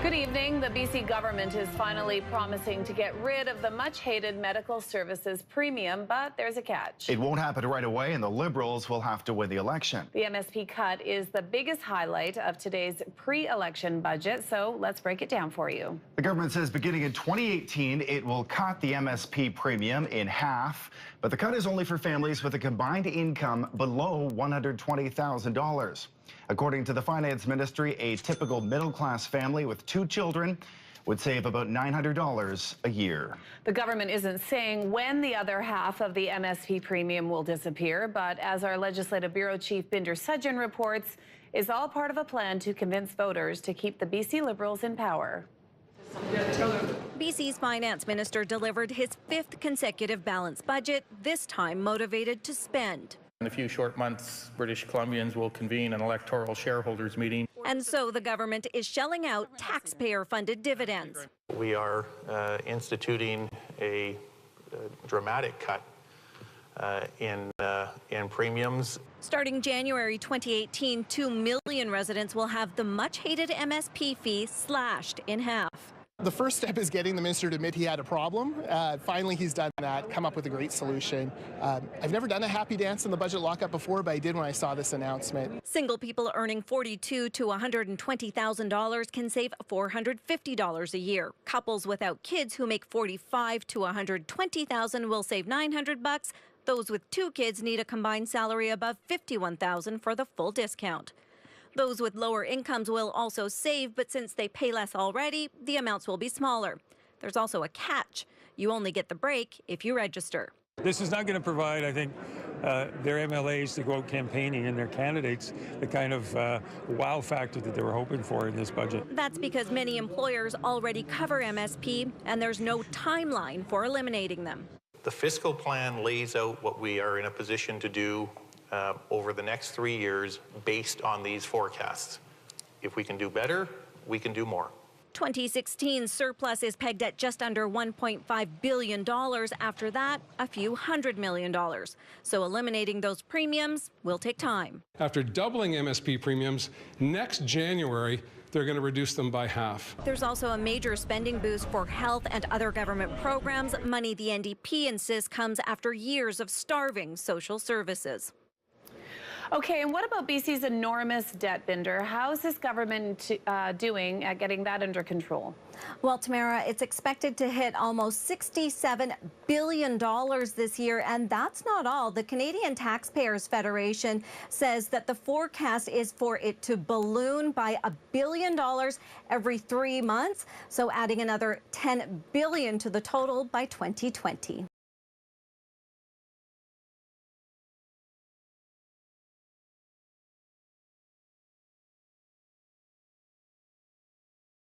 Good evening. The BC government is finally promising to get rid of the much-hated medical services premium, but there's a catch. It won't happen right away, and the Liberals will have to win the election. The MSP cut is the biggest highlight of today's pre-election budget, so let's break it down for you. The government says beginning in 2018, it will cut the MSP premium in half, but the cut is only for families with a combined income below $120,000. According to the Finance Ministry, a typical middle-class family with 2 children would save about $900 a year. The government isn't saying when the other half of the MSP premium will disappear, but as our Legislative Bureau Chief Binder Sudjan reports, is all part of a plan to convince voters to keep the BC Liberals in power. BC's finance minister delivered his 5th consecutive balanced budget, this time motivated to spend. In a few short months, British Columbians will convene an electoral shareholders meeting. And so the government is shelling out taxpayer-funded dividends. We are instituting a dramatic cut in premiums. Starting January 2018, 2 million residents will have the much-hated MSP fee slashed in half. The first step is getting the minister to admit he had a problem. Finally, he's done that, come up with a great solution. I've never done a happy dance in the budget lockup before, but I did when I saw this announcement. Single people earning $42,000 to $120,000 can save $450 a year. Couples without kids who make $45,000 to $120,000 will save $900. Those with 2 kids need a combined salary above $51,000 for the full discount. Those with lower incomes will also save, but since they pay less already, the amounts will be smaller. There's also a catch. You only get the break if you register. This is not going to provide, I think, their MLAs to go out campaigning and their candidates the kind of wow factor that they were hoping for in this budget. That's because many employers already cover MSP, and there's no timeline for eliminating them. The fiscal plan lays out what we are in a position to do over the next 3 years based on these forecasts. If we can do better, we can do more. 2016 surplus is pegged at just under $1.5 billion. After that, a few $100 million. So eliminating those premiums will take time. After doubling MSP premiums, next January, they're going to reduce them by half. There's also a major spending boost for health and other government programs, money the NDP insists comes after years of starving social services. Okay, and what about BC's enormous debt, Binder? How is this government doing at getting that under control? Well, Tamara, it's expected to hit almost $67 billion this year, and that's not all. The Canadian Taxpayers Federation says that the forecast is for it to balloon by $1 billion every 3 months, so adding another $10 billion to the total by 2020.